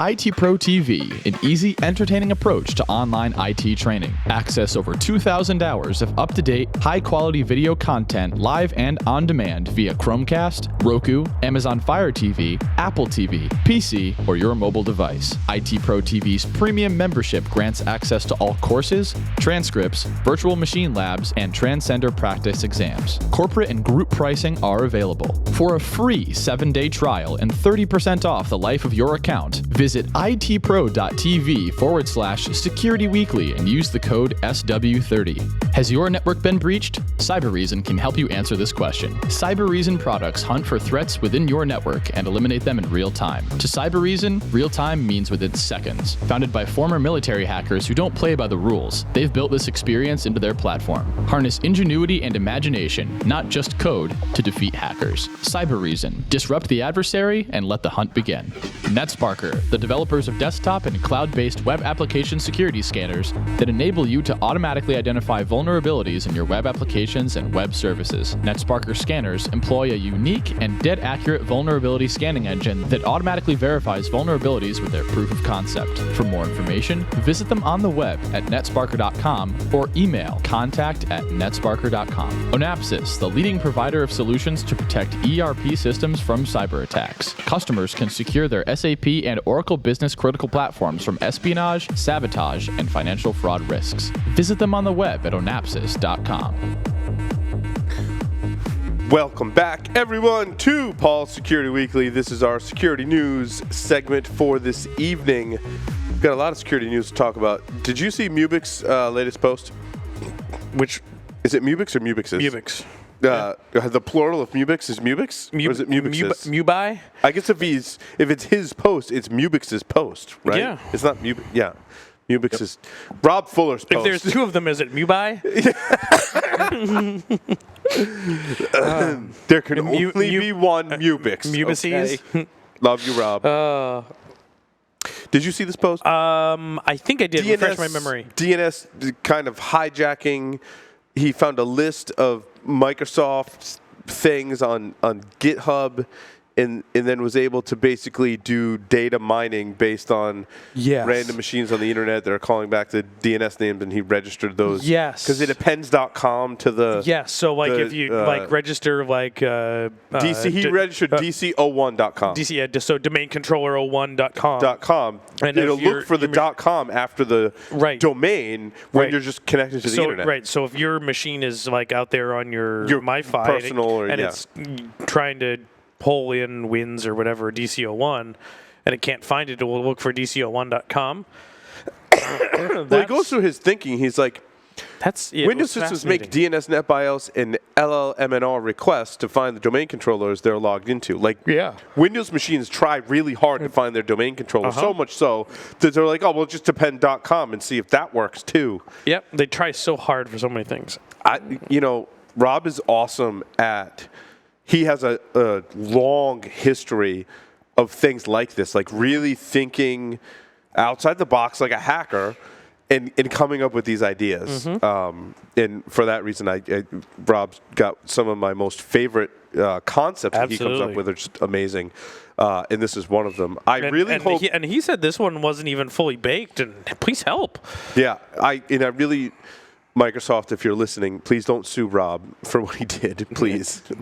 IT Pro TV, an easy, entertaining approach to online IT training. Access over 2,000 hours of up-to-date, high-quality video content live and on demand via Chromecast, Roku, Amazon Fire TV, Apple TV, PC, or your mobile device. IT Pro TV's premium membership grants access to all courses, transcripts, virtual machine labs, and transcender practice exams. Corporate and group pricing are available. For a free 7-day trial and 30% off the life of your account, visit itpro.tv/securityweekly and use the code SW30. Has your network been breached? Cybereason can help you answer this question. Cybereason products hunt for threats within your network and eliminate them in real time. To Cybereason, real time means within seconds. Founded by former military hackers who don't play by the rules, they've built this experience into their platform. Harness ingenuity and imagination, not just code, to defeat hackers. Cybereason. Disrupt the adversary and let the hunt begin. NetSparker, the developers of desktop and cloud-based web application security scanners that enable you to automatically identify vulnerabilities in your web applications and web services. NetSparker scanners employ a unique and dead-accurate vulnerability scanning engine that automatically verifies vulnerabilities with their proof of concept. For more information, visit them on the web at netsparker.com or email contact@netsparker.com. Onapsis, the leading provider of solutions to protect ERP systems from cyber attacks. Customers can secure their SAP and Oracle Business Critical platforms from espionage, sabotage, and financial fraud risks. Visit them on the web at onapsis.com. Welcome back, everyone, to Paul's Security Weekly. This is our security news segment for this evening. We've got a lot of security news to talk about. Did you see Mubix's latest post? Which is it Mubix or Mubix's? Mubix. The plural of Mubix is Mubix? Or is it Mubix's? Mubai? I guess if it's his post, it's Mubix's post, right? Yeah. It's not Mubix. Yeah. Mubix is Rob Fuller's post. If there's two of them, is it Mubai? There can only be one Mubix. Mubices? Okay? Love you, Rob. Did you see this post? I think I did. Refresh my memory. DNS kind of hijacking. He found a list of Microsoft things on GitHub and then was able to basically do data mining based on random machines on the internet that are calling back the DNS names, and he registered those. Yes. Because it appends.com to the... Yes, so like if you register like... DC, he registered DC01.com. So domaincontroller01.com. And it'll look for the .com after the domain when you're just connected to the internet. Right, so if your machine is like out there on your MiFi personal it's trying to pull in wins or whatever, DC01, and it can't find it, it will look for DC01.com. Well, he goes through his thinking. He's like, Windows systems make DNS NetBIOS and LLMNR requests to find the domain controllers they're logged into. Windows machines try really hard to find their domain controller, so much so that they're like, oh, well, just append.com and see if that works too. Yep, they try so hard for so many things. Rob is awesome at... He has a long history of things like this, like really thinking outside the box like a hacker and coming up with these ideas. And for that reason, Rob's got some of my most favorite concepts that he comes up with are just amazing. And this is one of them. I really hope... He said this one wasn't even fully baked, and please help. Yeah, I really... Microsoft, if you're listening, please don't sue Rob for what he did. Please don't.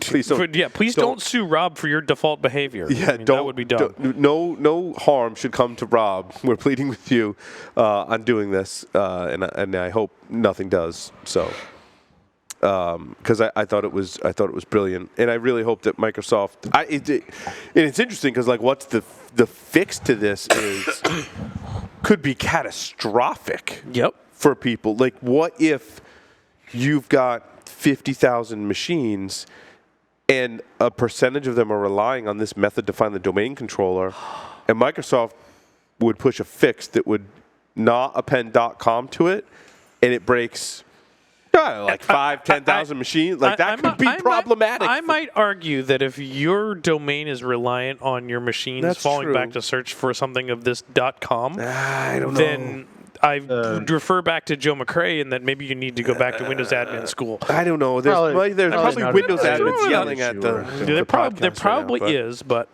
Please don't sue Rob for your default behavior. Yeah, that would be dumb. No harm should come to Rob. We're pleading with you on doing this, and I hope nothing does. So, because I thought it was brilliant, and I really hope that Microsoft. And it's interesting because what's the fix to this is could be catastrophic. Yep. For people. Like, what if you've got 50,000 machines and a percentage of them are relying on this method to find the domain controller, and Microsoft would push a fix that would not append .com to it, and it breaks 10,000 machines? That could be problematic. I might argue that if your domain is reliant on your machines falling back to search for something of this .com, I don't know. Then I refer back to Joe McRae and that maybe you need to go back to Windows Admin School. I don't know. There's probably Windows admins yelling at the There probably is, but...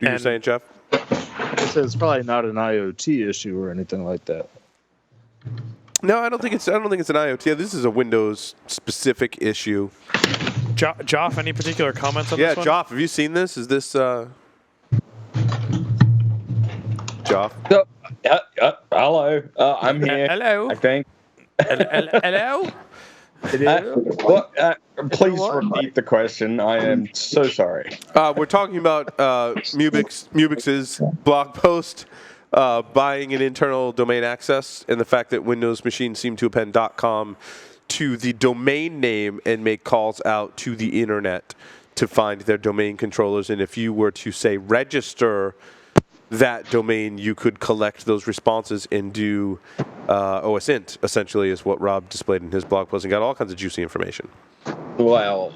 You're saying, Jeff? I said it's probably not an IoT issue or anything like that. No, I don't think it's an IoT. This is a Windows specific issue. Joff, any particular comments on Yeah, this one? Joff, have you seen this? Is this Joff? Hello, I'm here. Hello. I think. Hello. Please repeat the question. I am so sorry. We're talking about Mubix's blog post buying an internal domain access and the fact that Windows machines seem to append .com to the domain name and make calls out to the internet to find their domain controllers. And if you were to say register that domain, you could collect those responses and do OSINT, essentially, is what Rob displayed in his blog post and got all kinds of juicy information. Well,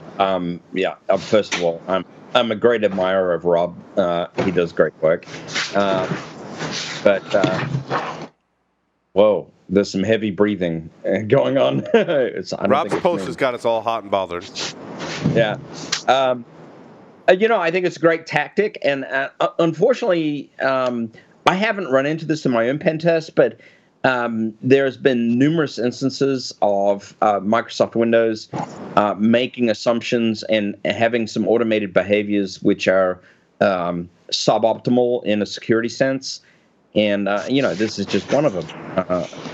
yeah. First of all, I'm a great admirer of Rob. He does great work. But whoa, there's some heavy breathing going on. Rob's post has got us all hot and bothered. Yeah. I think it's a great tactic, and unfortunately, I haven't run into this in my own pen test, but there's been numerous instances of Microsoft Windows making assumptions and having some automated behaviors which are suboptimal in a security sense. And, this is just one of them.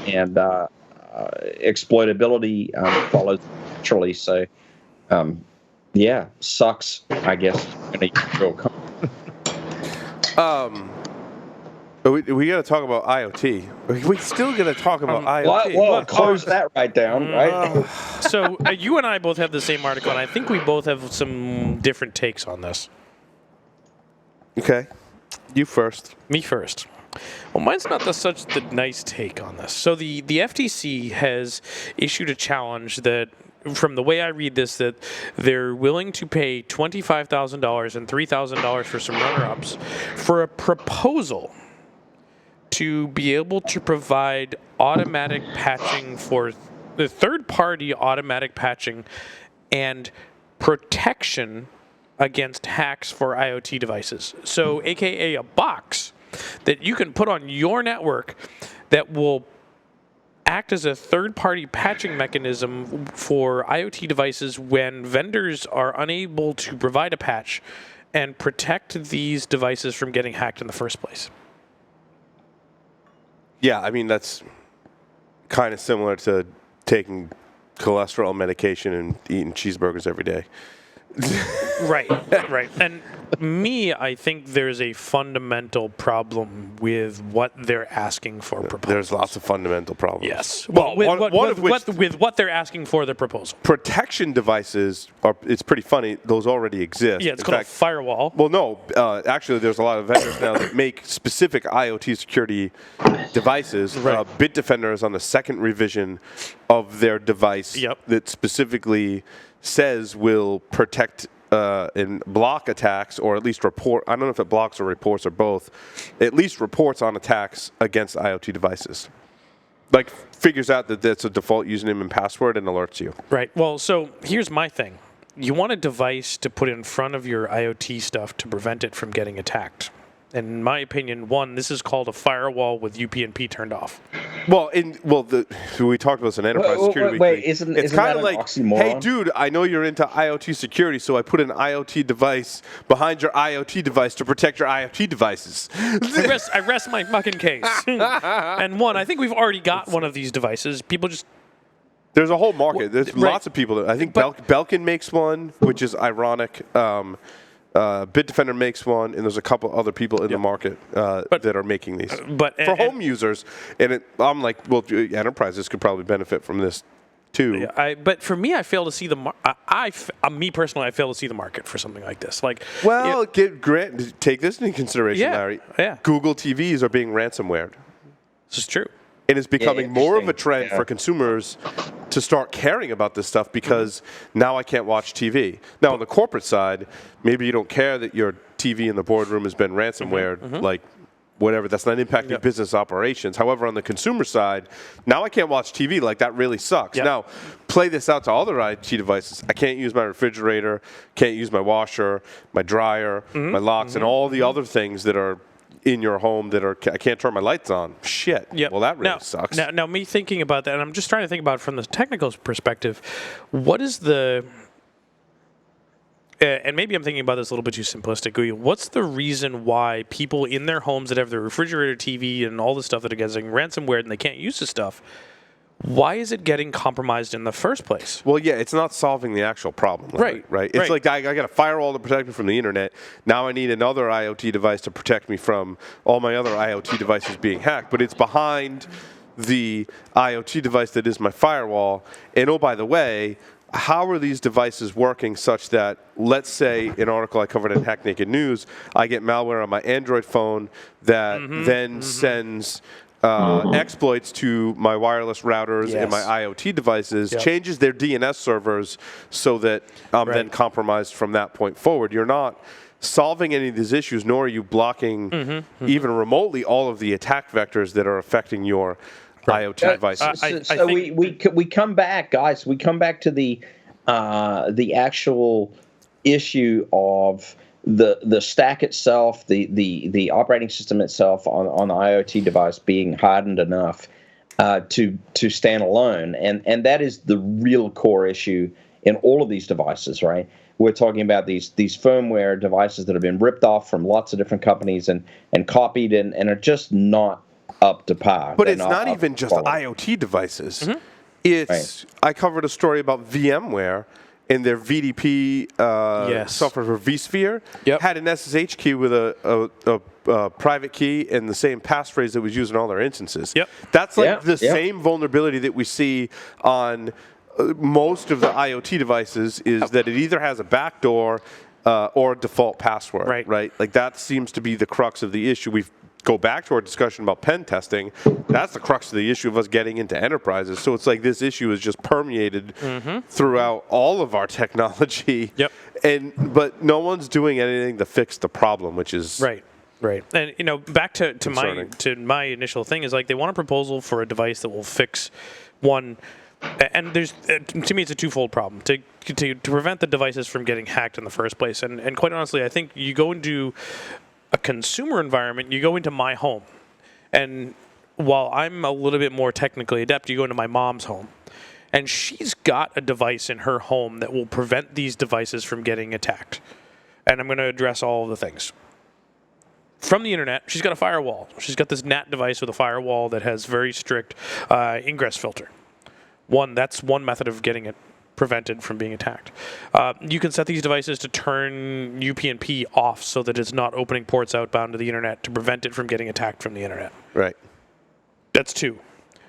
And exploitability follows naturally. So, yeah, sucks, I guess. We got to talk about IoT. We still got to talk about IoT. Well, close that right down, right? So you and I both have the same article, and I think we both have some different takes on this. Okay. You first. Me first. Well, mine's not such the nice take on this. So the FTC has issued a challenge that, from the way I read this, that they're willing to pay $25,000 and $3,000 for some runner-ups for a proposal to be able to provide automatic patching for the third-party automatic patching and protection against hacks for IoT devices. So, AKA a box that you can put on your network that will act as a third-party patching mechanism for IoT devices when vendors are unable to provide a patch and protect these devices from getting hacked in the first place. Yeah, I mean, that's kind of similar to taking cholesterol medication and eating cheeseburgers every day. Right. And I think there's a fundamental problem with what they're asking for proposals. There's lots of fundamental problems. Yes. Well, with what they're asking for the proposal. Protection devices, it's pretty funny, those already exist. Yeah, it's called a firewall. Well, no. Actually, there's a lot of vendors now that make specific IoT security devices. Right. Bitdefender is on the second revision of their device that specifically says will protect and block attacks, or at least report. I don't know if it blocks or reports or both. At least reports on attacks against IoT devices. Like, figures out that that's a default username and password and alerts you. Right. Well, so here's my thing. You want a device to put in front of your IoT stuff to prevent it from getting attacked. And in my opinion, this is called a firewall with UPnP turned off. Well, we talked about this in Enterprise Security Week. Wait, isn't kind of like, oxymoron? Hey, dude, I know you're into IoT security, so I put an IoT device behind your IoT device to protect your IoT devices. I rest my fucking case. And I think we've already got one of these devices. People just... There's a whole market. There's lots of people. I think Belkin makes one, which is ironic. Bitdefender makes one, and there's a couple other people in the market that are making these for home users. And I'm like, well, enterprises could probably benefit from this too. But for me, I fail to see me personally, I fail to see the market for something like this. Like, take this into consideration, Larry. Yeah. Google TVs are being ransomwared. This is true. And it's becoming more of a trend for consumers to start caring about this stuff because now I can't watch TV. Now, on the corporate side, maybe you don't care that your TV in the boardroom has been ransomwared, like whatever. That's not impacting business operations. However, on the consumer side, now I can't watch TV. Like, that really sucks. Now, play this out to other IoT devices. I can't use my refrigerator, can't use my washer, my dryer, my locks, and all the other things that are in your home that I can't turn my lights on. Shit. Yep. Well, that really sucks. Now, me thinking about that, and I'm just trying to think about it from the technical perspective, what is the... and maybe I'm thinking about this a little bit too simplistically. What's the reason why people in their homes that have their refrigerator, TV, and all the stuff that are getting ransomware and they can't use this stuff, why is it getting compromised in the first place? Well, yeah, it's not solving the actual problem. Right. It's like I got a firewall to protect me from the internet. Now I need another IoT device to protect me from all my other IoT devices being hacked. But it's behind the IoT device that is my firewall. And oh, by the way, how are these devices working such that, let's say, an article I covered in Hack Naked News, I get malware on my Android phone that then sends exploits to my wireless routers and my IoT devices, changes their DNS servers so that I'm then compromised from that point forward. You're not solving any of these issues, nor are you blocking even remotely all of the attack vectors that are affecting your IoT devices. So we come back, guys. We come back to the actual issue of the stack itself, the operating system itself on the IoT device being hardened enough to stand alone, and that is the real core issue in all of these devices, right? We're talking about these firmware devices that have been ripped off from lots of different companies and copied and are just not up to par. But it's not even just IoT devices. It's I covered a story about VMware and their VDP software for vSphere had an SSH key with a private key and the same passphrase that was used in all their instances. That's like the same vulnerability that we see on most of the IoT devices is that it either has a backdoor or a default password. Right? Like that seems to be the crux of the issue. We've go back to our discussion about pen testing. That's the crux of the issue of us getting into enterprises. So it's like this issue is just permeated throughout all of our technology. But no one's doing anything to fix the problem, which is right. And back to my initial thing is like they want a proposal for a device that will fix one. And there's to me it's a twofold problem to prevent the devices from getting hacked in the first place. And quite honestly, I think you go into a consumer environment, you go into my home. And while I'm a little bit more technically adept, you go into my mom's home. And she's got a device in her home that will prevent these devices from getting attacked. And I'm going to address all of the things. From the internet, she's got a firewall. She's got this NAT device with a firewall that has very strict ingress filter. That's one method of getting it prevented from being attacked. You can set these devices to turn UPnP off so that it's not opening ports outbound to the internet to prevent it from getting attacked from the internet. Right. That's 2.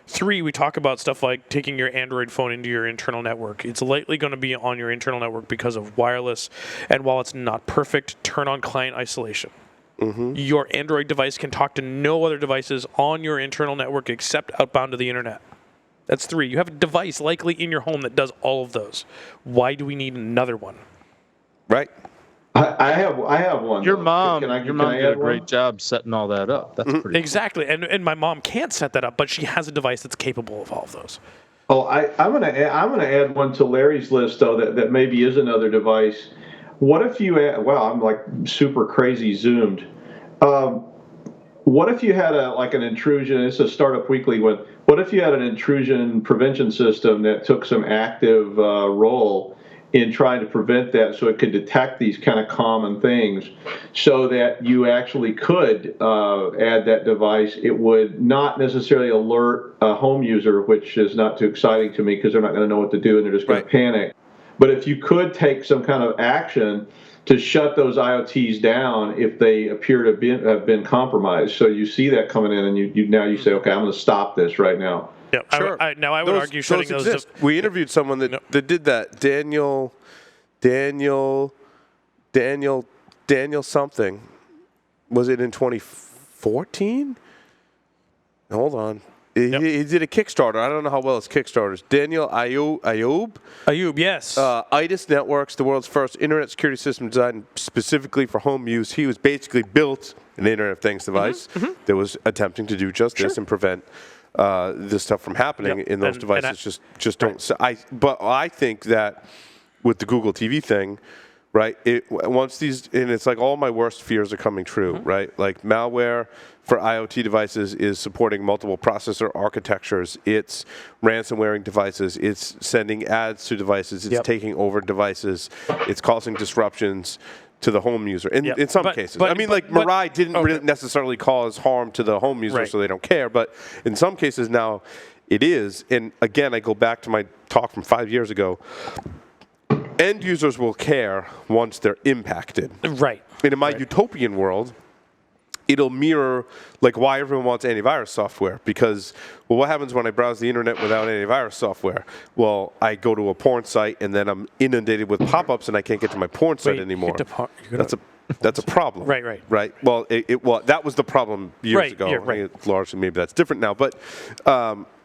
3, we talk about stuff like taking your Android phone into your internal network. It's likely going to be on your internal network because of wireless, and while it's not perfect, turn on client isolation. Your Android device can talk to no other devices on your internal network except outbound to the internet. That's 3. You have a device likely in your home that does all of those. Why do we need another one? Right. I have one. Your mom did a great job setting all that up. That's pretty exactly. And my mom can't set that up, but she has a device that's capable of all of those. Oh, I'm gonna add one to Larry's list though that maybe is another device. What if you I'm like super crazy zoomed. What if you had an intrusion? It's a Startup Weekly one. What if you had an intrusion prevention system that took some active role in trying to prevent that, so it could detect these kind of common things, so that you actually could add that device? It would not necessarily alert a home user, which is not too exciting to me because they're not going to know what to do and they're just going to panic. But if you could take some kind of action to shut those IoTs down if they appear to have been compromised. So you see that coming in, and you say, okay, I'm going to stop this right now. Yeah, sure. I would argue shutting those. We interviewed someone that did that. Daniel something. Was it in 2014? Hold on. He did a Kickstarter. I don't know how well his Kickstarter is. Daniel Ayub, yes. IDIS Networks, the world's first internet security system designed specifically for home use. He was basically built an Internet of Things device that was attempting to do just this and prevent this stuff from happening in those devices. Just don't. But I think that with the Google TV thing, right? Once these, and it's like all my worst fears are coming true, right? Like malware for IoT devices is supporting multiple processor architectures. It's ransomwaring devices. It's sending ads to devices. It's taking over devices. It's causing disruptions to the home user. In some cases. I mean, Mirai didn't really necessarily cause harm to the home user, so they don't care. But in some cases now, it is. And again, I go back to my talk from 5 years ago. End users will care once they're impacted. Right. And in my utopian world, it'll mirror like why everyone wants antivirus software. Because, well, what happens when I browse the internet without antivirus software? Well, I go to a porn site and then I'm inundated with pop-ups and I can't get to my porn site anymore. That's a problem. Right. Well, that was the problem years ago. I think largely, maybe that's different now. But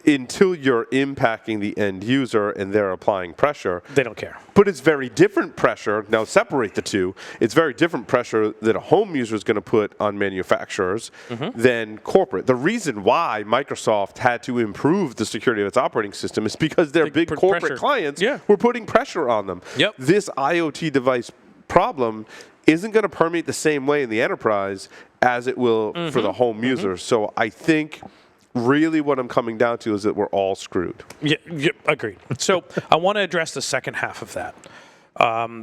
until you're impacting the end user and they're applying pressure, they don't care. But it's very different pressure. Now, separate the two. It's very different pressure that a home user is going to put on manufacturers than corporate. The reason why Microsoft had to improve the security of its operating system is because their big corporate clients were putting pressure on them. This IoT device problem isn't going to permeate the same way in the enterprise as it will for the home user. So I think really what I'm coming down to is that we're all screwed. Yeah, agreed. So I want to address the second half of that.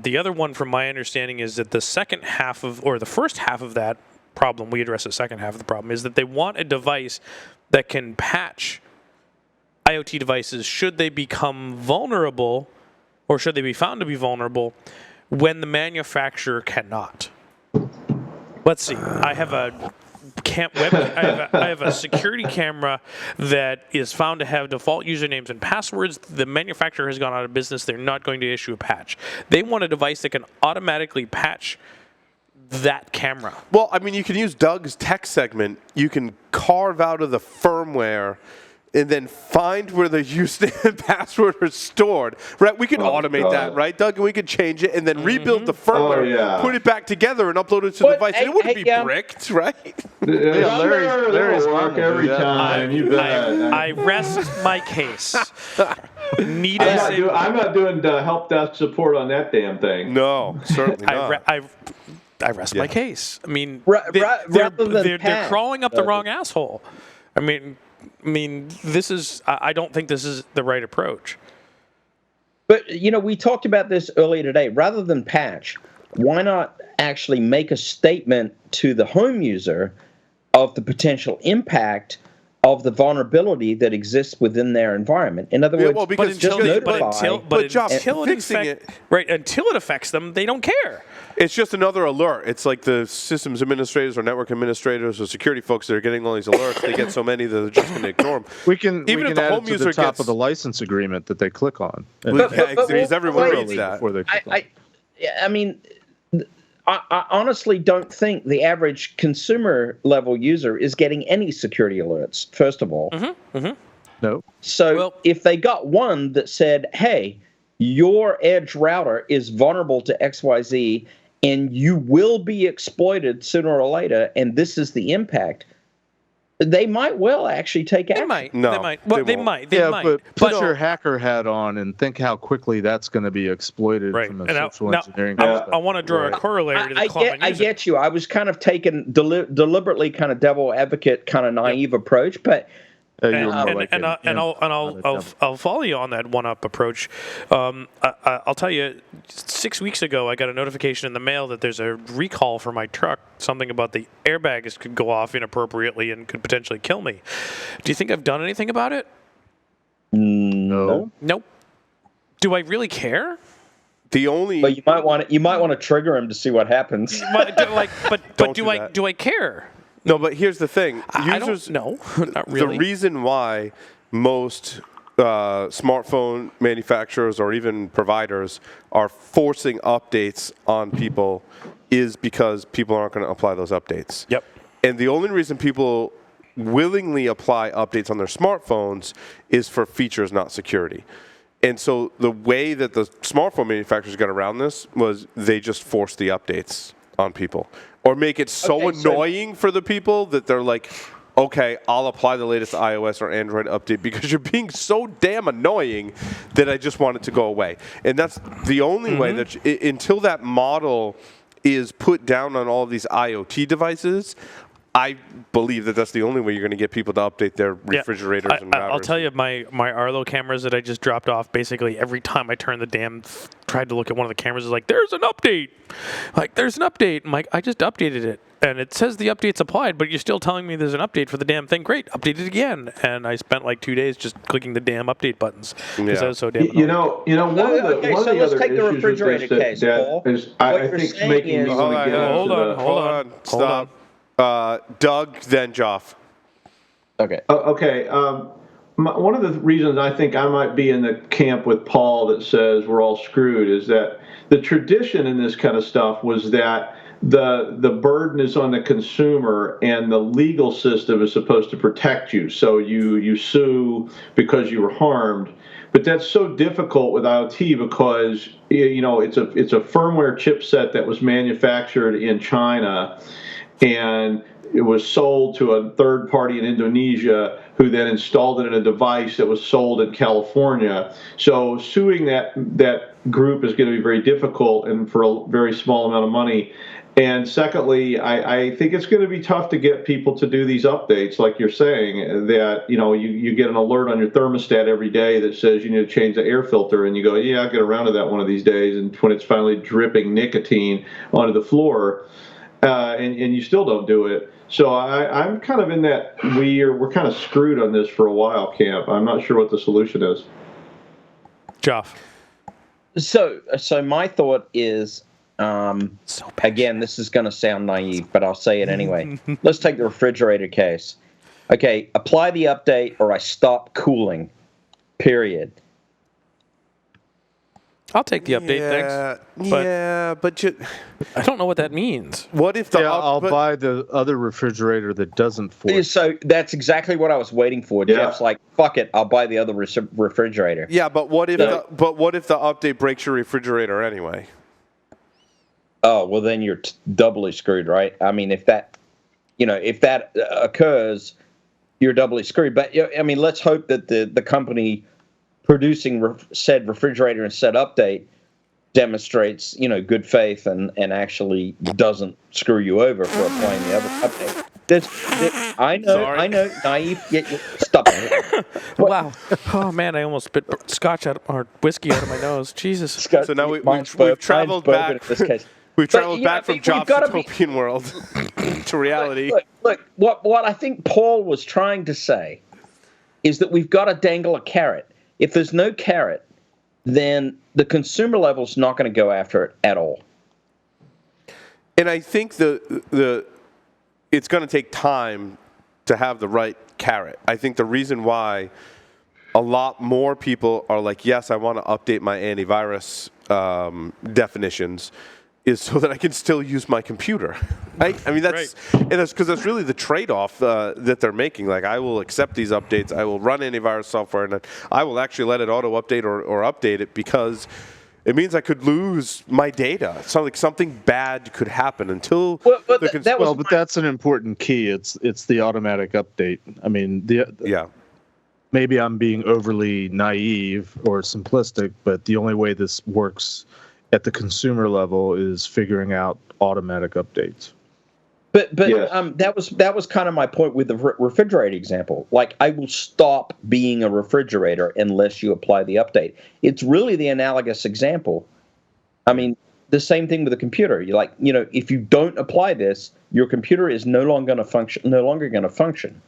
The other one, from my understanding, is that the second half of, or the first half of that problem, we address the second half of the problem, is that they want a device that can patch IoT devices should they become vulnerable, or should they be found to be vulnerable, when the manufacturer cannot. Let's see. I have a I have a security camera that is found to have default usernames and passwords. The manufacturer has gone out of business. They're not going to issue a patch. They want a device that can automatically patch that camera. Well, I mean, you can use Doug's tech segment. You can carve out of the firmware and then find where the username and password are stored. Right? We could automate that, right, Doug? And we could change it and then rebuild the firmware, put it back together, and upload it to the device. And it wouldn't be bricked, right? Larry's work every time. You bet. I rest my case. I'm not doing help desk support on that damn thing. No, certainly not. I rest my case. I mean, they're crawling up the wrong asshole. I mean, this is. I don't think this is the right approach. But we talked about this earlier today. Rather than patch, why not actually make a statement to the home user of the potential impact of the vulnerability that exists within their environment? In other words, until it affects them, they don't care. It's just another alert. It's like the systems administrators or network administrators or security folks that are getting all these alerts. They get so many that they're just going to ignore them. We can add it to the top of the license agreement that they click on. Because everyone reads that. I mean, I honestly don't think the average consumer level user is getting any security alerts, first of all. No. So if they got one that said, hey, your edge router is vulnerable to XYZ and you will be exploited sooner or later, and this is the impact, they might well actually take action. They might. No, they might. Well, they might. But put your hacker hat on and think how quickly that's going to be exploited from a social engineering perspective. I want to draw a corollary to the common user. I get you. I was kind of taking deliberately kind of devil advocate, kind of naive approach, but. I'll follow you on that one-up approach. I'll tell you, 6 weeks ago, I got a notification in the mail that there's a recall for my truck. Something about the airbags could go off inappropriately and could potentially kill me. Do you think I've done anything about it? No. Nope. Do I really care? But you might want to trigger him to see what happens. But do I care? No, but here's the thing. Users, not really. The reason why most smartphone manufacturers or even providers are forcing updates on people is because people aren't going to apply those updates. Yep. And the only reason people willingly apply updates on their smartphones is for features, not security. And so the way that the smartphone manufacturers got around this was they just forced the updates on people. Or make it so annoying for the people that they're like, okay, I'll apply the latest iOS or Android update because you're being so damn annoying that I just want it to go away. And that's the only way that until that model is put down on all of these IoT devices, I believe that that's the only way you're going to get people to update their refrigerators and routers. I'll tell you, my Arlo cameras that I just dropped off, basically every time I turn the tried to look at one of the cameras, it's like, there's an update. Like, there's an update. I'm like, I just updated it. And it says the update's applied, but you're still telling me there's an update for the damn thing. Great, update it again. And I spent like 2 days just clicking the damn update buttons because I was so damn annoyed. You know, one of the so other let's take the issues with refrigerator this case, Paul. I think making me want to get hold on, stop. Doug, then Joff. Okay. Okay. One of the reasons I think I might be in the camp with Paul that says we're all screwed is that the tradition in this kind of stuff was that the burden is on the consumer and the legal system is supposed to protect you. So you sue because you were harmed. But that's so difficult with IoT because it's a firmware chipset that was manufactured in China and it was sold to a third party in Indonesia who then installed it in a device that was sold in California. So suing that group is going to be very difficult and for a very small amount of money. And secondly, I think it's going to be tough to get people to do these updates, like you're saying, that you get an alert on your thermostat every day that says you need to change the air filter, and you go, yeah, I'll get around to that one of these days, and when it's finally dripping nicotine onto the floor, and you still don't do it. So I'm kind of in that we're kind of screwed on this for a while camp. I'm not sure what the solution is. Joff. So my thought is, again, this is going to sound naive, but I'll say it anyway. Let's take the refrigerator case. Okay, apply the update or I stop cooling, period. I'll take the update, thanks. But I don't know what that means. What if I'll buy the other refrigerator that doesn't force. So that's exactly what I was waiting for. Yeah. Jeff's like, fuck it, I'll buy the other refrigerator. Yeah, but what if the update breaks your refrigerator anyway? Oh, well, then you're doubly screwed, right? I mean, if that occurs, you're doubly screwed. But I mean, let's hope that the company producing said refrigerator and said update demonstrates, good faith and actually doesn't screw you over for applying the other update. I know, naive. Stop it. Wow. Oh man, I almost spit scotch out or whiskey out of my nose. Jesus. So now we've traveled back. We've traveled back from Joff's utopian world to reality. Look, what I think Paul was trying to say is that we've got to dangle a carrot. If there's no carrot, then the consumer level is not going to go after it at all. And I think it's going to take time to have the right carrot. I think the reason why a lot more people are like, yes, I want to update my antivirus definitions, is so that I can still use my computer. I mean, that's because that's really the trade-off that they're making. Like, I will accept these updates, I will run antivirus software, and I will actually let it auto-update or update it because it means I could lose my data. So like something bad could happen until. But that's an important key. It's the automatic update. I mean, maybe I'm being overly naive or simplistic, but the only way this works at the consumer level is figuring out automatic updates. But yes. That was kind of my point with the refrigerator example. Like, I will stop being a refrigerator unless you apply the update. It's really the analogous example. I mean, the same thing with a computer. You're like, if you don't apply this, your computer is no longer going to function.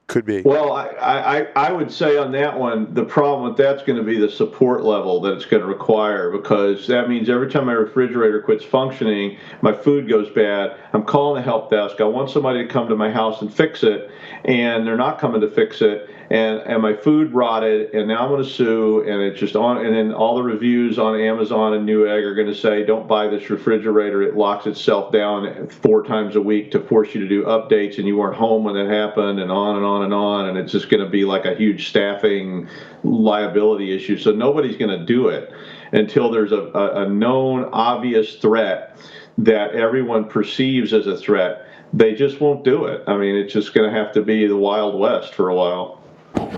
Could be. Well, I would say on that one, the problem with that's going to be the support level that it's going to require, because that means every time my refrigerator quits functioning, my food goes bad, I'm calling the help desk, I want somebody to come to my house and fix it, and they're not coming to fix it, and my food rotted, and now I'm going to sue, and it's just on, and then all the reviews on Amazon and Newegg are going to say, don't buy this refrigerator, it locks itself down 4 times a week to force you to do updates, and you weren't home when that happened, and on and on and on, and it's just going to be like a huge staffing liability issue. So nobody's going to do it until there's a known obvious threat that everyone perceives as a threat, they just won't do it. I mean, it's just going to have to be the Wild West for a while.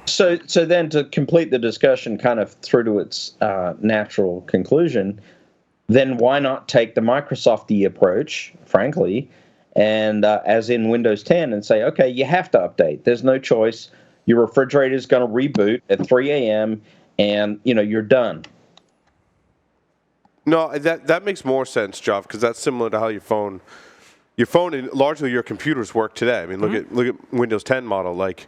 So then to complete the discussion kind of through to its natural conclusion, then why not take the Microsoft-y approach, frankly, and as in Windows 10, and say, okay, you have to update. There's no choice. Your refrigerator is going to reboot at 3 a.m. and you're done. No, that makes more sense, Jeff, because that's similar to how your phone and largely your computers work today. I mean, look at Windows 10 model. Like,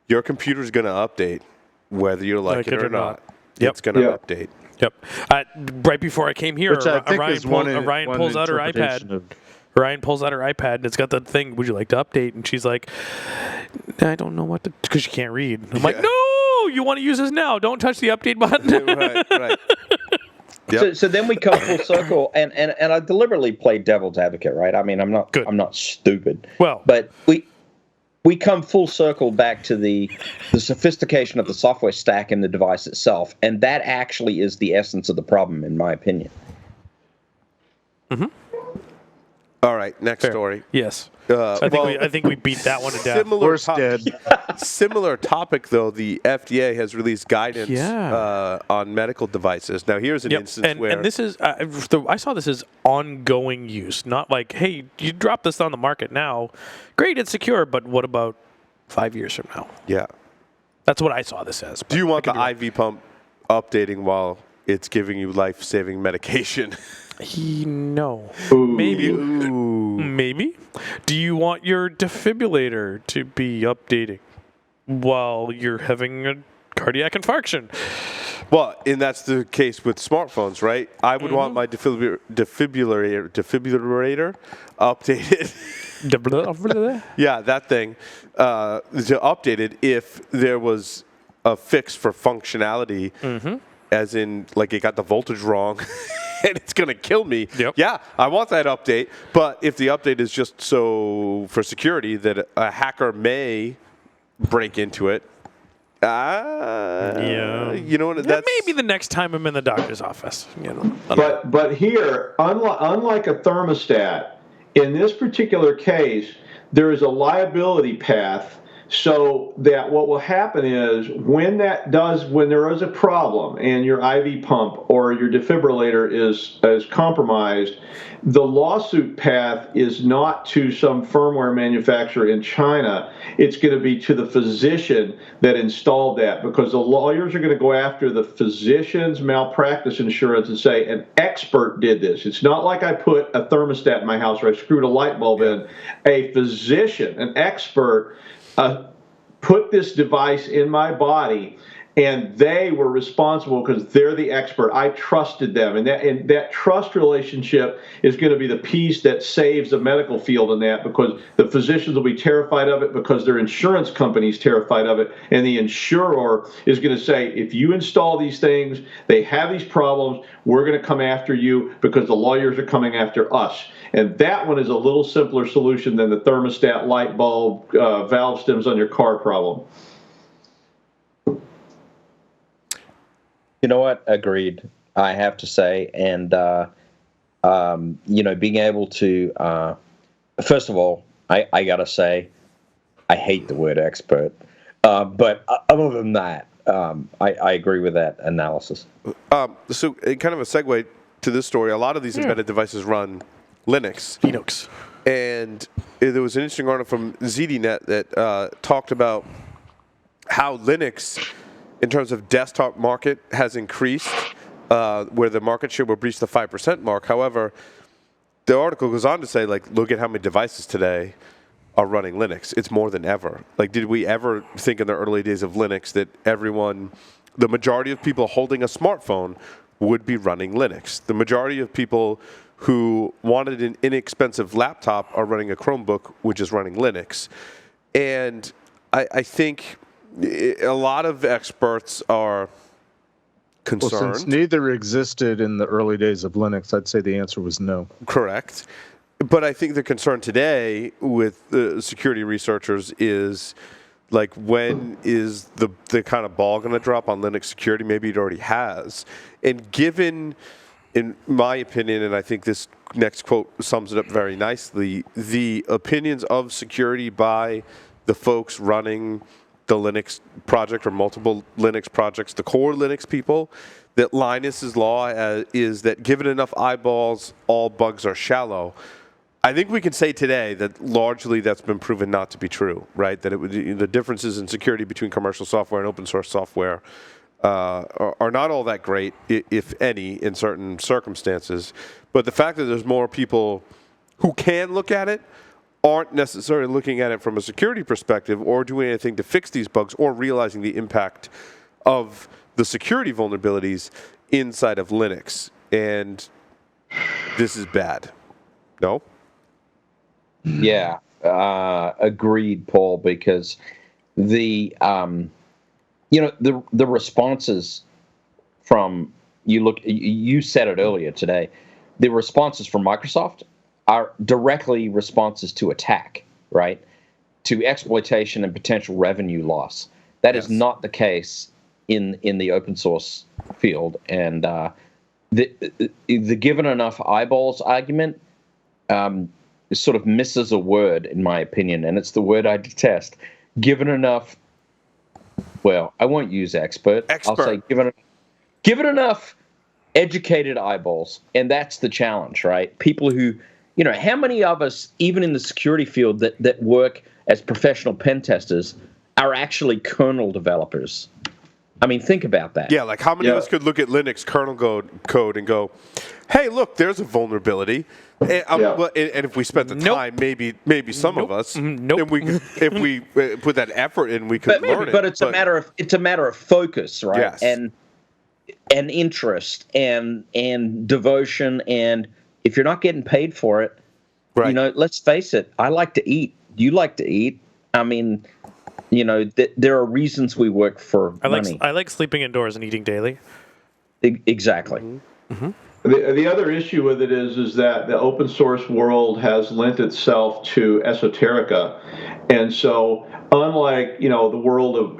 your computer's going to update whether you like it or not. Yep. It's going to update. Yep. Right before I came here, Ryan pulls out her iPad. Ryan pulls out her iPad, and it's got the thing, would you like to update? And she's like, I don't know what to, because she can't read. I'm like, no, you want to use this now. Don't touch the update button. Right. Yep. So then we come full circle, and I deliberately played devil's advocate, right? I mean, I'm not stupid. Well, but we come full circle back to the sophistication of the software stack in the device itself, and that actually is the essence of the problem, in my opinion. Mm-hmm. All right, next story. Yes. I think we beat that one to death. Similar topic, though. The FDA has released guidance on medical devices. Now, here's an instance where... And this is... I saw this as ongoing use, not like, hey, you drop this on the market now. Great, it's secure, but what about 5 years from now? Yeah. That's what I saw this as. Do you want the IV pump updating while it's giving you life-saving medication? No. Ooh. Maybe. Do you want your defibrillator to be updating while you're having a cardiac infarction? Well, and that's the case with smartphones, right? I would want my defibrillator updated. Yeah, that thing to update it if there was a fix for functionality, as in like it got the voltage wrong. And it's going to kill me. Yep. Yeah, I want that update. But if the update is just so for security that a hacker may break into it, you know what? That's maybe the next time I'm in the doctor's office. But here, unlike a thermostat, in this particular case, there is a liability path. So that what will happen is when there is a problem and your IV pump or your defibrillator is compromised, the lawsuit path is not to some firmware manufacturer in China. It's going to be to the physician that installed that, because the lawyers are going to go after the physician's malpractice insurance and say an expert did this. It's not like I put a thermostat in my house or I screwed a light bulb in. A physician, an expert, put this device in my body, and they were responsible because they're the expert. I trusted them, and that trust relationship is going to be the piece that saves the medical field in that, because the physicians will be terrified of it because their insurance company's terrified of it, and the insurer is going to say, if you install these things, they have these problems, we're going to come after you because the lawyers are coming after us. And that one is a little simpler solution than the thermostat, light bulb, valve stems on your car problem. You know what? Agreed. I have to say, and being able to, first of all, I gotta say, I hate the word expert, but other than that, I agree with that analysis. So, kind of a segue to this story. A lot of these embedded devices run Linux. And there was an interesting article from ZDNet that talked about how Linux, in terms of desktop market, has increased, where the market share will breach the 5% mark. However, the article goes on to say, like, look at how many devices today are running Linux. It's more than ever. Like, did we ever think in the early days of Linux that the majority of people holding a smartphone would be running Linux? The majority of people who wanted an inexpensive laptop are running a Chromebook, which is running Linux. And I think a lot of experts are concerned. Well, since neither existed in the early days of Linux, I'd say the answer was no. Correct. But I think the concern today with security researchers is, like, when is the kind of ball going to drop on Linux security? Maybe it already has. And given in my opinion, and I think this next quote sums it up very nicely, the opinions of security by the folks running the Linux project or multiple Linux projects, the core Linux people, that Linus's law is that given enough eyeballs, all bugs are shallow. I think we can say today that largely that's been proven not to be true, right? That the differences in security between commercial software and open source software are not all that great, if any, in certain circumstances. But the fact that there's more people who can look at it aren't necessarily looking at it from a security perspective or doing anything to fix these bugs or realizing the impact of the security vulnerabilities inside of Linux. And this is bad. No? Yeah, agreed, Paul, because the responses from, you said it earlier today, the responses from Microsoft are directly responses to attack, right? To exploitation and potential revenue loss. That is not the case in the open source field. And the given enough eyeballs argument sort of misses a word, in my opinion, and it's the word I detest. Given enough, well, I won't use expert. I'll say given enough educated eyeballs, and that's the challenge, right? People who, how many of us, even in the security field that work as professional pen testers, are actually kernel developers? I mean, think about that. Yeah, like how many of us could look at Linux kernel code and go, hey, look, there's a vulnerability. And if we spent the time, maybe some of us, and if we put that effort in, we could learn it. But it's a matter of focus, right? Yes. And interest and devotion, and if you're not getting paid for it, right. Let's face it. I like to eat. You like to eat. I mean, there are reasons we work for money. I like sleeping indoors and eating daily. Exactly. Mm-hmm. The other issue with it is that the open source world has lent itself to esoterica, and so unlike the world of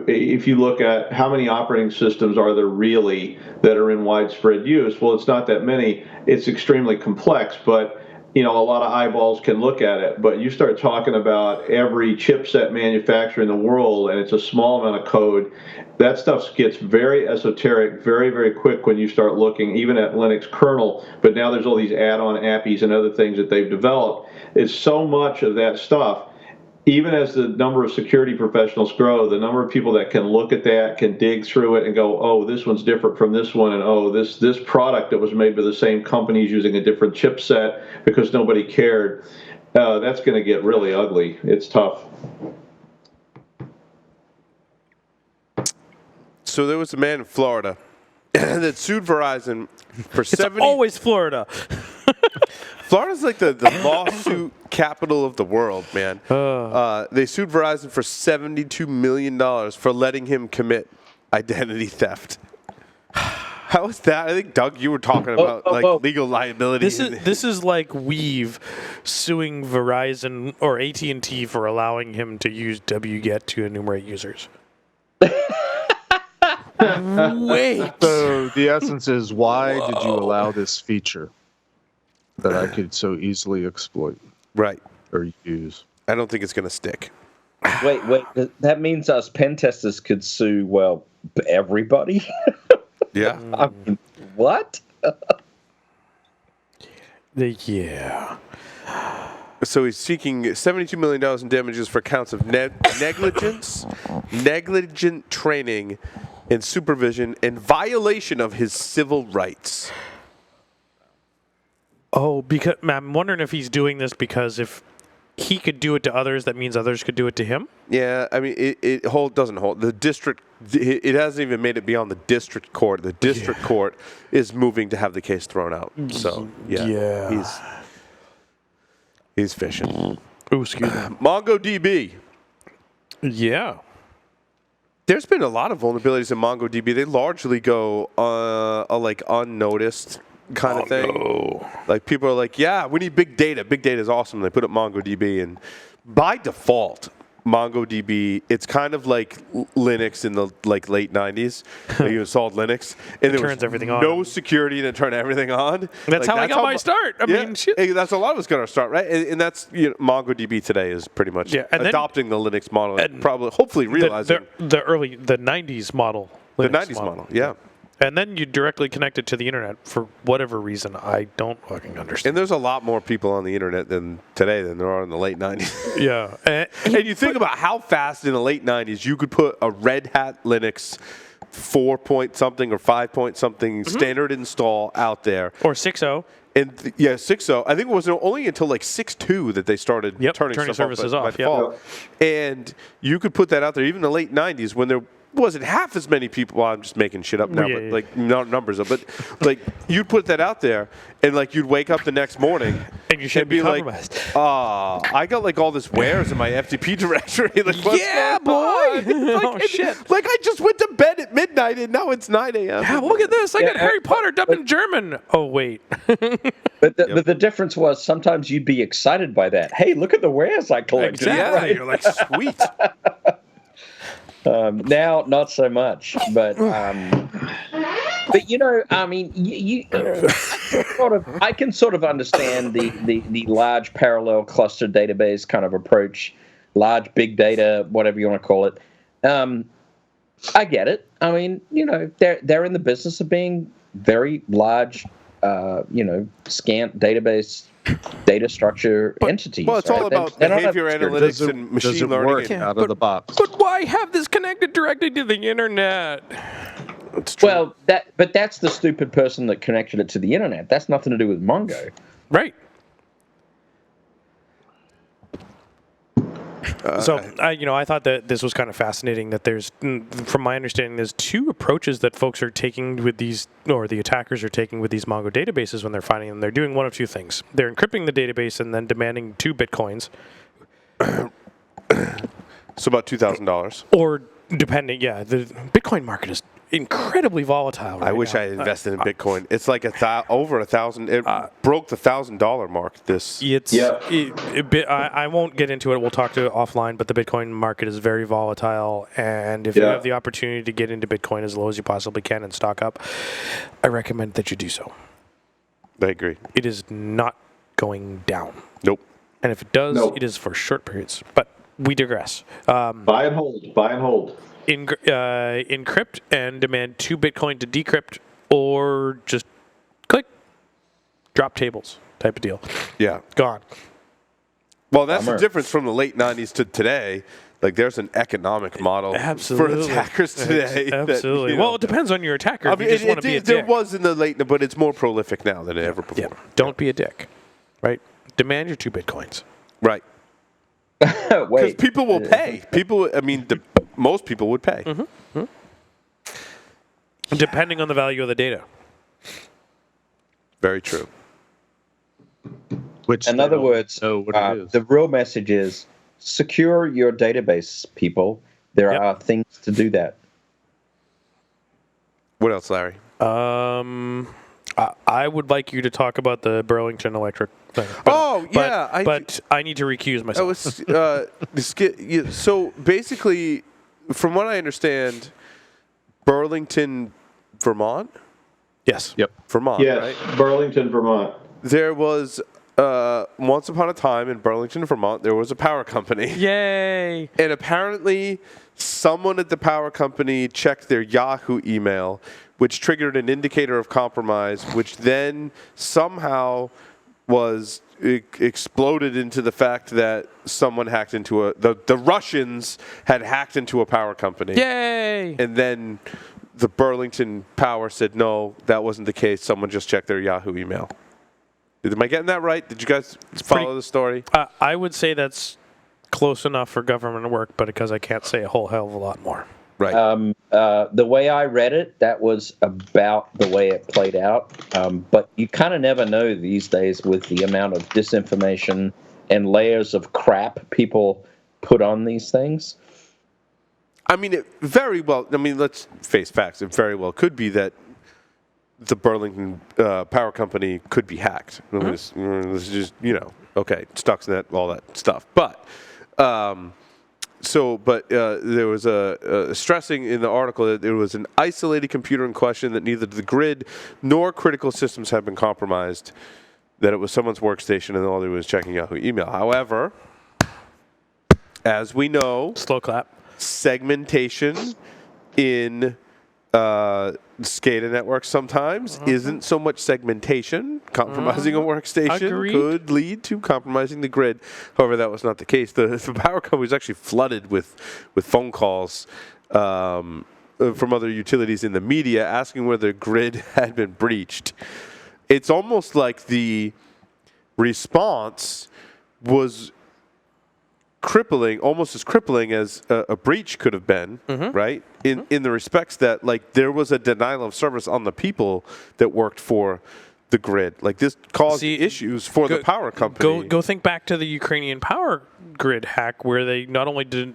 if you look at how many operating systems are there really that are in widespread use, well, it's not that many. It's extremely complex, but a lot of eyeballs can look at it. But you start talking about every chipset manufacturer in the world, and it's a small amount of code. That stuff gets very esoteric very, very quick when you start looking even at Linux kernel. But now there's all these add-on appies and other things that they've developed. It's so much of that stuff. Even as the number of security professionals grow, the number of people that can look at that, can dig through it and go, oh, this one's different from this one, and oh, this product that was made by the same company is using a different chipset because nobody cared. That's going to get really ugly. It's tough. So there was a man in Florida that sued Verizon for It's always Florida. Florida's like the lawsuit capital of the world, man. They sued Verizon for $72 million for letting him commit identity theft. How is that? I think, Doug, you were talking about legal liability. This is like Weave suing Verizon or AT&T for allowing him to use wget to enumerate users. Wait. So the essence is, why did you allow this feature that I could so easily exploit? Right. Or use? I don't think it's going to stick. Wait. That means us pen testers could sue, everybody? Yeah. I mean, what? Yeah. So he's seeking $72 million in damages for counts of negligence, negligent training, and supervision, and violation of his civil rights. Oh, because I'm wondering if he's doing this because if he could do it to others, that means others could do it to him? Yeah, I mean, it doesn't hold. The district, it hasn't even made it beyond the district court. The district court is moving to have the case thrown out. So, he's fishing. Oh, excuse me. MongoDB. Yeah. There's been a lot of vulnerabilities in MongoDB. They largely go unnoticed kind of thing. No. Like people are like, yeah, we need big data. Big data is awesome. They put up MongoDB, and by default, MongoDB, it's kind of like Linux in the late 90s. You installed Linux and there turns was everything on. no security and it turned everything on. That's how I got my start. I mean, shit. That's a lot of us got our start, right? And that's MongoDB today is pretty much adopting the Linux model and probably hopefully realizing the 90s model. The 90s model, yeah. And then you directly connect it to the internet for whatever reason I don't fucking understand. And there's a lot more people on the internet than there are in the late 90s. Yeah. And you think about how fast in the late 90s you could put a Red Hat Linux 4-point-something or 5-point-something standard install out there. Or 6.0. And 6.0. I think it was only until 6.2 that they started turning services off by default. And you could put that out there even in the late 90s when there wasn't half as many people. Well, I'm just making shit up now, but numbers of. But you'd put that out there, and you'd wake up the next morning, and you should be compromised. I got all this wares in my FTP directory. Yeah, boy. Oh shit! I just went to bed at midnight, and now it's 9 a.m. Yeah, look at this. I got Harry Potter dubbed in German. Oh wait. But the difference was sometimes you'd be excited by that. Hey, look at the wares I collected. Exactly. Right? You're like, sweet. Now, not so much, but I mean, you I can sort of understand the large parallel cluster database kind of approach, large big data, whatever you want to call it. I get it. I mean, they're in the business of being very large, scant database data structure entities. Well, it's all about behavior analytics and machine learning out of the box. But why have this connected directly to the internet? It's true. Well, that's the stupid person that connected it to the internet. That's nothing to do with Mongo. Right. So I thought that this was kind of fascinating that there's, from my understanding, there's two approaches that folks are taking with these, or the attackers are taking with these Mongo databases when they're finding them. They're doing one of two things. They're encrypting the database and then demanding 2 Bitcoins. So about $2,000. Or depending, the Bitcoin market is incredibly volatile right I wish now. I had invested in Bitcoin. It's like over 1,000. It broke the $1,000 mark. I won't get into it. We'll talk to it offline. But the Bitcoin market is very volatile, and if you have the opportunity to get into Bitcoin as low as you possibly can and stock up, I recommend that you do so. I agree. It is not going down. Nope. And if it does, it is for short periods. But we digress. Buy and hold. Encrypt and demand 2 Bitcoin to decrypt, or just click, drop tables type of deal. Yeah. Gone. Well, that's the difference from the late 90s to today. There's an economic model for attackers today. Absolutely. Well, it depends on your attacker. I mean, you just want to be a dick. There was in the late, but it's more prolific now than ever before. Yeah. Don't be a dick, right? Demand your 2 Bitcoins. Right. Because people will pay. Most people would pay. Mm-hmm. Depending on the value of the data. Very true. Which, in other words, the real message is secure your database, people. There are things to do that. What else, Larry? I would like you to talk about the Burlington Electric thing. But I need to recuse myself. So basically, from what I understand, Burlington, Vermont? Yes. Yep. Vermont, yes, right? Burlington, Vermont. There was, once upon a time in Burlington, Vermont, there was a power company. Yay! And apparently, someone at the power company checked their Yahoo email, which triggered an indicator of compromise, which then somehow was exploded into the fact that someone hacked into the Russians had hacked into a power company. Yay! And then the Burlington Power said, no, that wasn't the case. Someone just checked their Yahoo email. Am I getting that right? Did you guys follow the story? I would say that's close enough for government work, but because I can't say a whole hell of a lot more. Right. The way I read it, that was about the way it played out. But you kind of never know these days with the amount of disinformation and layers of crap people put on these things. I mean, let's face facts. It very well could be that the Burlington Power Company could be hacked. It's just, okay, Stuxnet, all that stuff. But but there was a stressing in the article that there was an isolated computer in question, that neither the grid nor critical systems had been compromised, that it was someone's workstation and all they was checking Yahoo email. However, as we know, Slow clap. segmentation in SCADA networks sometimes isn't so much segmentation. Compromising a workstation Agreed. could lead to compromising the grid. However, that was not the case. The power company was actually flooded with phone calls from other utilities in the media asking whether the grid had been breached. It's almost like the response was crippling, almost as crippling as a breach could have been, right? In the respects that, like, there was a denial of service on the people that worked for the grid. Like, this caused issues for the power company. Go think back to the Ukrainian power grid hack, where they not only did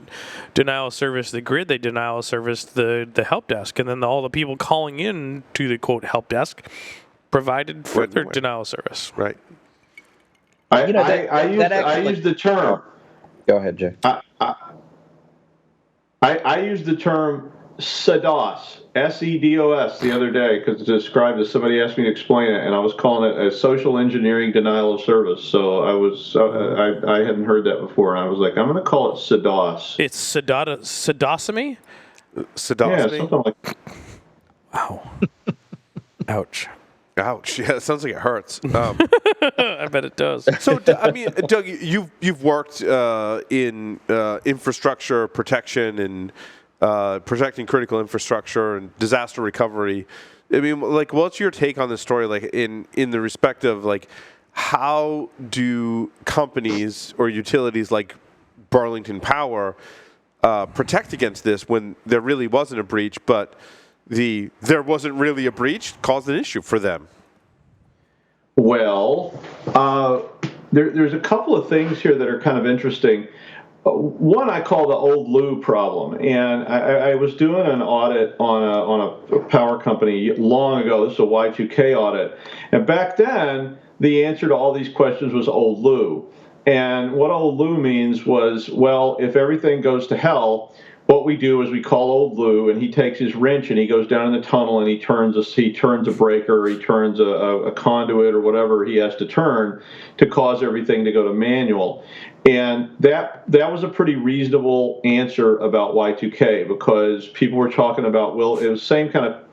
denial of service the grid, they denial of service the help desk, and then all the people calling in to the quote help desk provided further denial of service. Right. I use the term. Go ahead, Jay. I used the term SEDOS, SEDOS, the other day because it's described as, somebody asked me to explain it, and I was calling it a social engineering denial of service. So I hadn't heard that before, and I was like, I'm going to call it SEDOS. It's sedosomy? Sedosomy? Yeah, something like. Wow. Ouch. Ouch! Yeah, it sounds like it hurts. I bet it does. So, I mean, Doug, you've worked in infrastructure protection and protecting critical infrastructure and disaster recovery. I mean, like, what's your take on this story? Like, in the respect of, like, how do companies or utilities like Burlington Power protect against this when there really wasn't a breach, but there wasn't really a breach caused an issue for them? Well, there's a couple of things here that are kind of interesting. One I call the old Lou problem, and I was doing an audit on a power company long ago. This is a Y2K audit, and back then the answer to all these questions was old Lou. And what old Lou means was, well, if everything goes to hell, what we do is we call old Lou, and he takes his wrench and he goes down in the tunnel and he turns a breaker, or he turns a conduit or whatever he has to turn to cause everything to go to manual. And that was a pretty reasonable answer about Y2K, because people were talking about, well, it was the same kind of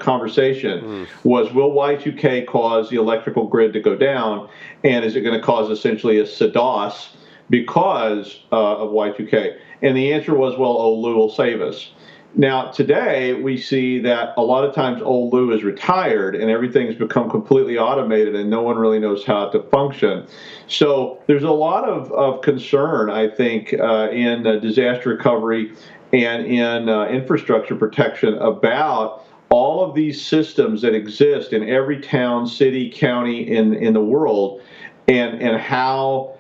conversation. Was, will Y2K cause the electrical grid to go down, and is it going to cause essentially a SEDOS because of Y2K? And the answer was, well, old Lou will save us. Now, today, we see that a lot of times old Lou is retired and everything's become completely automated and no one really knows how to function. So there's a lot of concern, I think, in disaster recovery and in infrastructure protection about all of these systems that exist in every town, city, county in the world, and how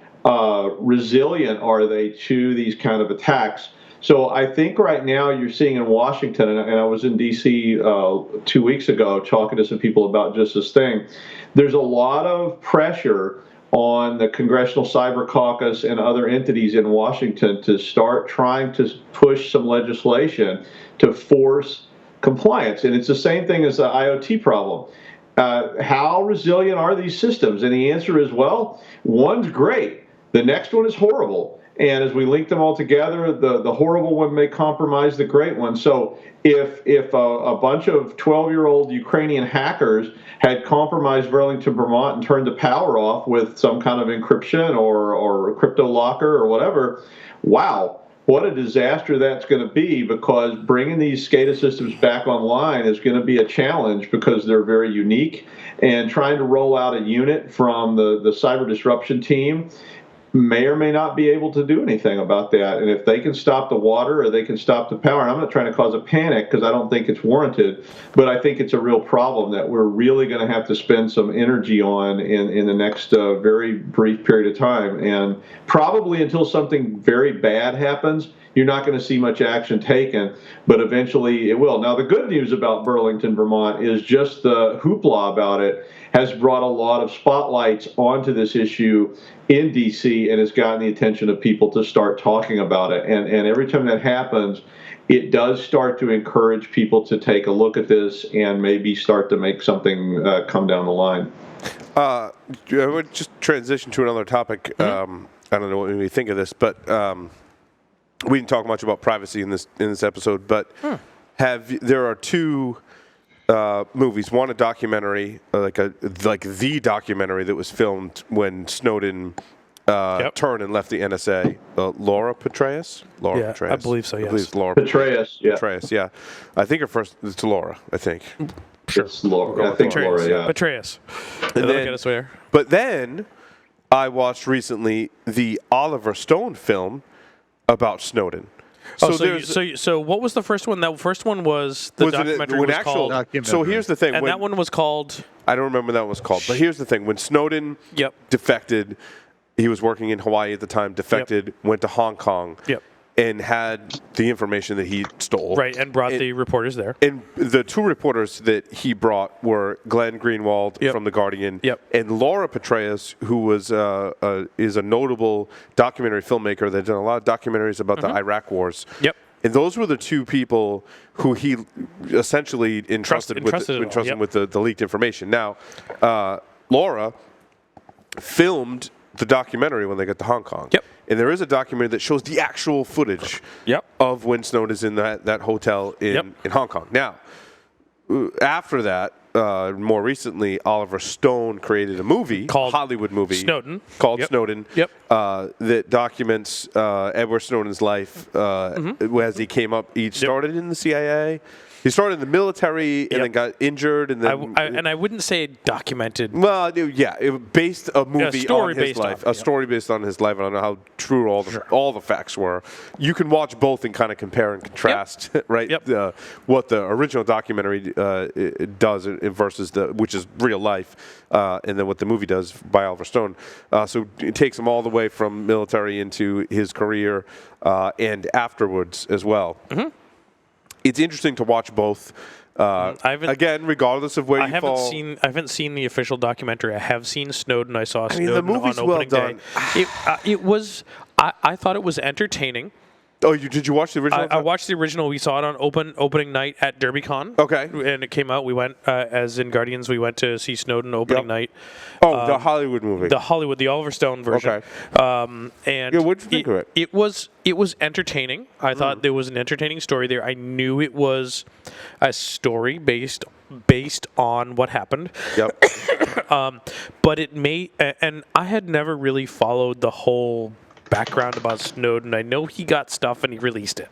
resilient are they to these kind of attacks. So I think right now you're seeing in Washington, and I was in D.C. 2 weeks ago talking to some people about just this thing, there's a lot of pressure on the Congressional Cyber Caucus and other entities in Washington to start trying to push some legislation to force compliance. And it's the same thing as the IoT problem. How resilient are these systems? And the answer is, well, one's great. The next one is horrible. And as we link them all together, the horrible one may compromise the great one. So if a bunch of 12-year-old Ukrainian hackers had compromised Burlington, Vermont, and turned the power off with some kind of encryption or crypto locker or whatever, wow, what a disaster that's going to be, because bringing these SCADA systems back online is going to be a challenge because they're very unique. And trying to roll out a unit from the cyber disruption team may or may not be able to do anything about that. And if they can stop the water or they can stop the power, and I'm not trying to cause a panic because I don't think it's warranted, but I think it's a real problem that we're really going to have to spend some energy on in the next very brief period of time. And probably until something very bad happens, you're not going to see much action taken, but eventually it will. Now, the good news about Burlington, Vermont is just the hoopla about it has brought a lot of spotlights onto this issue in DC and has gotten the attention of people to start talking about it. And every time that happens, it does start to encourage people to take a look at this and maybe start to make something come down the line. I would just transition to another topic. I don't know what made me think of this, but we didn't talk much about privacy in this episode. But there are two movies. One, a documentary, like the documentary that was filmed when Snowden turned and left the NSA. Laura Petraeus. I believe so. Yes. I believe it's Laura Petraeus. Yeah. Petraeus. Yeah. I think it's Laura. I think. Sure. It's Laura. I think Laura. Yeah. Petraeus. But then I watched recently the Oliver Stone film about Snowden. So what was the first one? That first one was the documentary was called. So here's the thing. And that one was called. I don't remember what that was called. But here's the thing. When Snowden defected, he was working in Hawaii at the time, defected, went to Hong Kong. And had the information that he stole. Right, and brought the reporters there. And the two reporters that he brought were Glenn Greenwald from The Guardian and Laura Petraeus, who was is a notable documentary filmmaker that done a lot of documentaries about the Iraq wars. And those were the two people who he essentially entrusted with the leaked information. Now, Laura filmed the documentary when they got to Hong Kong. And there is a documentary that shows the actual footage of when Snowden is in that hotel in Hong Kong. Now, after that, more recently, Oliver Stone created a movie, a Hollywood movie, Snowden, that documents Edward Snowden's life as he came up. He started in the CIA. He started in the military and then got injured, and then I wouldn't say documented. Well, it based a movie on his life, a story based on his life. I don't know how true all the facts were. You can watch both and kind of compare and contrast, right? What the original documentary does versus which is real life, and then what the movie does by Oliver Stone. So it takes him all the way from military into his career and afterwards as well. It's interesting to watch both. Again, regardless of where you fall. I haven't seen the official documentary. I have seen Snowden. I saw Snowden the movie's on opening day. It was. I thought it was entertaining. Oh, did you watch the original? I watched the original. We saw it on opening night at DerbyCon. Okay. And it came out. We went, as in Guardians, we went to see Snowden opening night. Oh, the Hollywood movie. The Oliver Stone version. Okay. And what'd you think of it? It was entertaining. I thought there was an entertaining story there. I knew it was a story based on what happened. But it and I had never really followed the whole background about Snowden. I know he got stuff and he released it.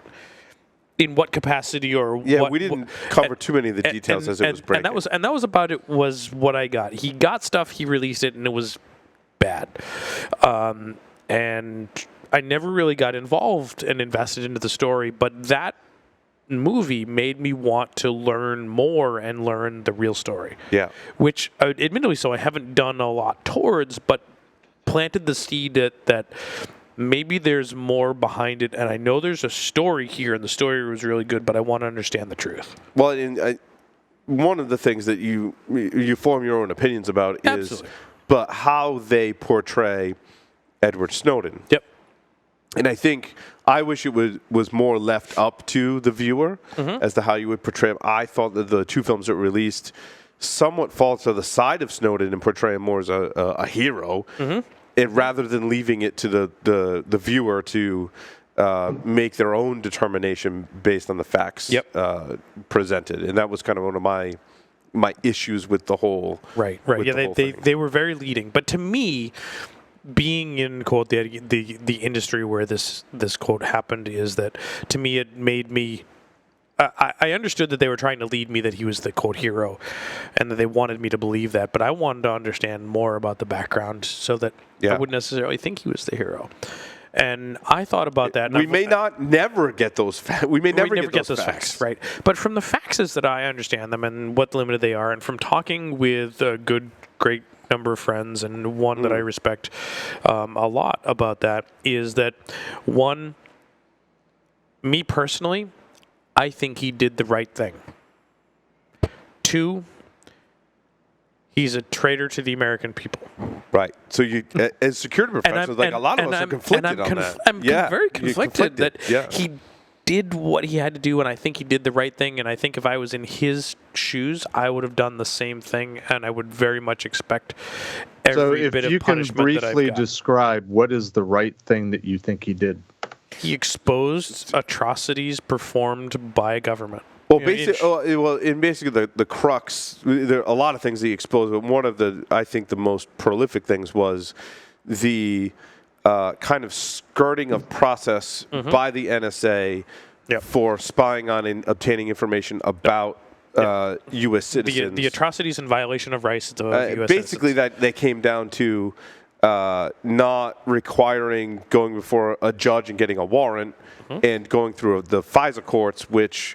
In what capacity or what? We didn't cover too many of the details as it was breaking. And that was about it. Was what I got. He got stuff. He released it, and it was bad. And I never really got involved and invested into the story. But that movie made me want to learn more and learn the real story. Which, admittedly, so I haven't done a lot towards, but planted the seed that maybe there's more behind it, and I know there's a story here, and the story was really good, but I want to understand the truth. Well, one of the things that you form your own opinions about is but how they portray Edward Snowden. And I think I wish it was more left up to the viewer as to how you would portray him. I thought that the two films that were released somewhat fall to the side of Snowden and portray him more as a hero. And rather than leaving it to the viewer to make their own determination based on the facts presented, and that was kind of one of my issues with the whole. Right. They were very leading, but to me, being in quote the industry where this quote happened is that to me it made me. I understood that they were trying to lead me that he was the quote hero, and that they wanted me to believe that. But I wanted to understand more about the background so that I wouldn't necessarily think he was the hero. And I thought about that. We may never get those facts. We may never get those facts, right? But from the facts is that I understand them and what limited they are, and from talking with a great number of friends, and one that I respect a lot about that is that one, me personally, I think he did the right thing. Two, He's a traitor to the American people. Right. So you, as security professionals, a lot of us are conflicted on that. I'm very conflicted that he did what he had to do, and I think he did the right thing. And I think if I was in his shoes, I would have done the same thing, and I would very much expect every bit of punishment that I've got. So if you can briefly describe what is the right thing that you think he did. He exposed atrocities performed by a government. Well, basically, the crux. There are a lot of things that he exposed, but one of I think the most prolific things was the kind of skirting of process by the NSA for spying on and obtaining information about U.S. citizens. The atrocities and violation of rights of U.S. basically, citizens. that came down to not requiring going before a judge and getting a warrant, and going through the FISA courts, which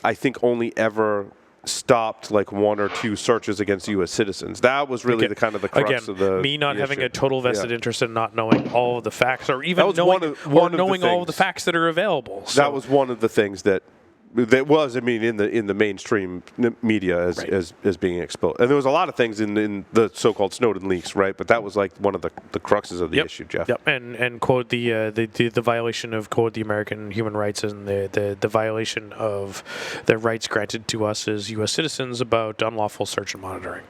I think only ever stopped like one or two searches against U.S. citizens. That was really the crux of the me not having issue. a total vested interest in not knowing all of the facts, or even knowing all of the facts that are available. So. That was one of the things that was, in the mainstream media as being exposed. And there was a lot of things in the so-called Snowden leaks, right? But that was like one of the cruxes of the issue, Jeff. Yep. And quote the violation of quote the American human rights and the violation of the rights granted to us as U.S. citizens about unlawful search and monitoring.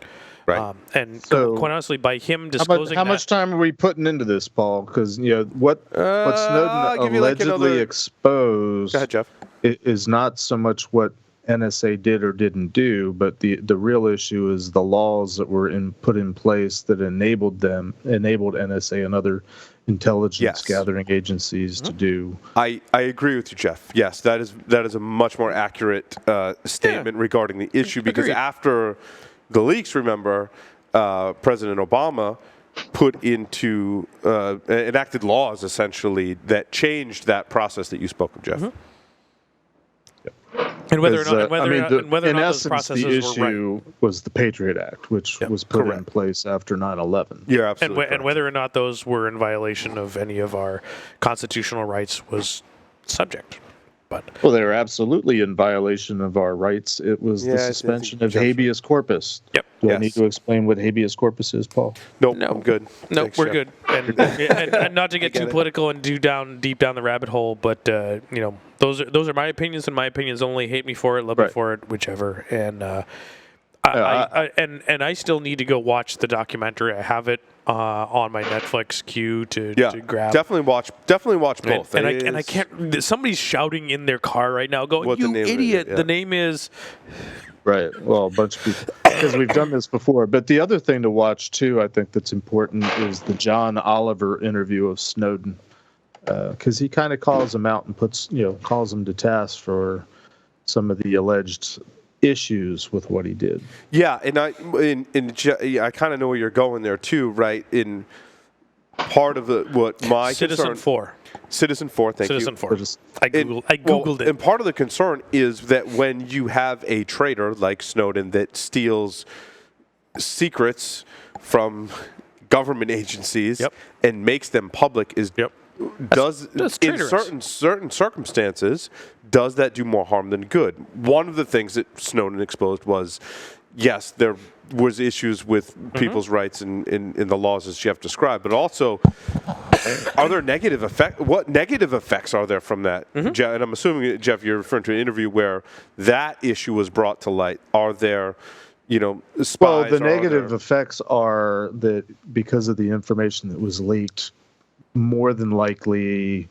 Right. And so, quite honestly, by him disclosing how much time are we putting into this, Paul? Because what Snowden allegedly exposed. Go ahead, Jeff. Is not so much what NSA did or didn't do, but the real issue is the laws that were put in place that enabled NSA and other intelligence gathering agencies to do. I agree with you, Jeff. Yes, that is a much more accurate statement regarding the issue, because after the leaks, remember, President Obama put into enacted laws essentially that changed that process that you spoke of, Jeff. And whether or not those processes the issue was the Patriot Act, which was put in place after 9/11. You're absolutely and whether or not those were in violation of any of our constitutional rights was subject. Well, they were absolutely in violation of our rights. It was the suspension of habeas corpus. Yep. Do I need to explain what habeas corpus is, Paul? No, I'm good. No, we're good. And not to get too political and deep down the rabbit hole, but those are my opinions, and my opinions only. Hate me for it, love me for it, whichever. And I still need to go watch the documentary. I have it on my Netflix queue to grab. Definitely watch both. And I can't. Somebody's shouting in their car right now, going, "You idiot!" The name is. Right. Well, a bunch of people, because we've done this before. But the other thing to watch too, I think that's important, is the John Oliver interview of Snowden, because he kind of calls him out and calls him to task for some of the alleged issues with what he did. Yeah, and I kind of know where you're going there too, right? In part of Citizen 4. Citizen 4, thank you. Citizen 4. I Googled it. And part of the concern is that when you have a traitor like Snowden that steals secrets from government agencies and makes them public, does in certain circumstances, does that do more harm than good? One of the things that Snowden exposed was, yes, there was issues with people's rights in the laws as Jeff described, but also, are there negative effects? What negative effects are there from that? And I'm assuming, Jeff, you're referring to an interview where that issue was brought to light. Are there, spies? Well, the negative effects are that because of the information that was leaked, more than likely,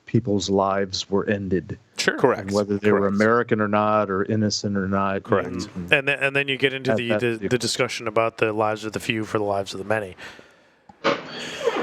people's lives were ended. Sure, correct. And whether they were American or not, or innocent or not. Correct. And then you get into the discussion about the lives of the few for the lives of the many.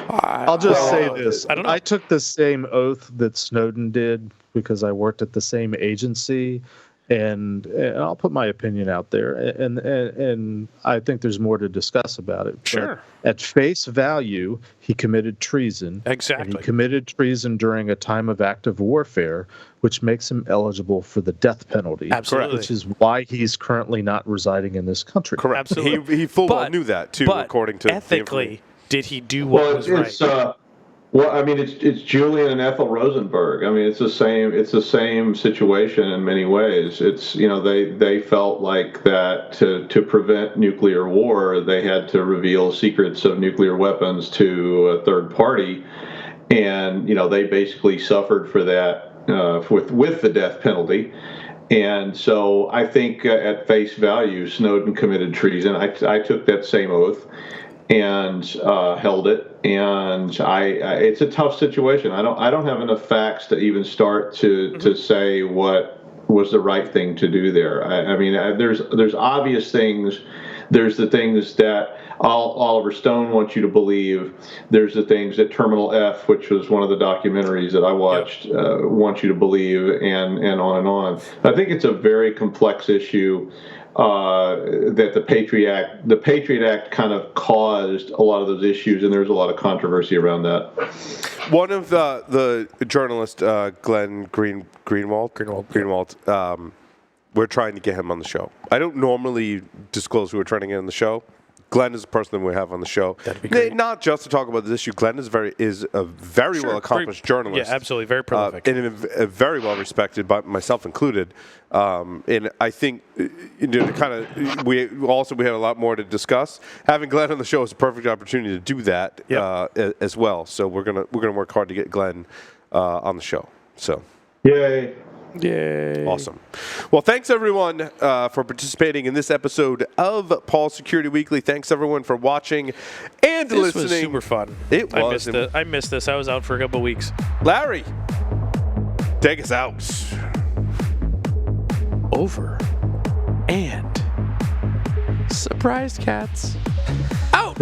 I'll just say this. I don't know. I took the same oath that Snowden did because I worked at the same agency, and I'll put my opinion out there. And I think there's more to discuss about it. Sure. But at face value, he committed treason. Exactly. And he committed treason during a time of active warfare, which makes him eligible for the death penalty. Absolutely. Which is why he's currently not residing in this country. Correct. Absolutely. He full well knew that, too, according to ethically, did he do what was right? Well, I mean, it's Julian and Ethel Rosenberg. I mean, it's the same situation in many ways. It's, they felt like that to prevent nuclear war, they had to reveal secrets of nuclear weapons to a third party, and they basically suffered for that with the death penalty. And so I think at face value, Snowden committed treason. I took that same oath and held it. And it's a tough situation. I don't have enough facts to even start to say what was the right thing to do there. I mean, there's obvious things. There's the things that Oliver Stone wants you to believe. There's the things that Terminal F, which was one of the documentaries that I watched, wants you to believe, and on and on. I think it's a very complex issue. That the Patriot Act kind of caused a lot of those issues, and there's a lot of controversy around that. One of the journalist, Glenn Greenwald, we're trying to get him on the show. I don't normally disclose who we're trying to get on the show. Glenn is the person that we have on the show. That'd be great. Not just to talk about this issue. Glenn is a very well accomplished journalist. Yeah, absolutely, very prolific, and very well respected, by myself included. And I think we have a lot more to discuss. Having Glenn on the show is a perfect opportunity to do that as well. So we're gonna work hard to get Glenn on the show. So yay. Yay. Awesome. Well, thanks, everyone, for participating in this episode of Paul's Security Weekly. Thanks, everyone, for watching and listening. This was super fun. It was. I missed this. I was out for a couple weeks. Larry, take us out. Over. And surprise cats. Out.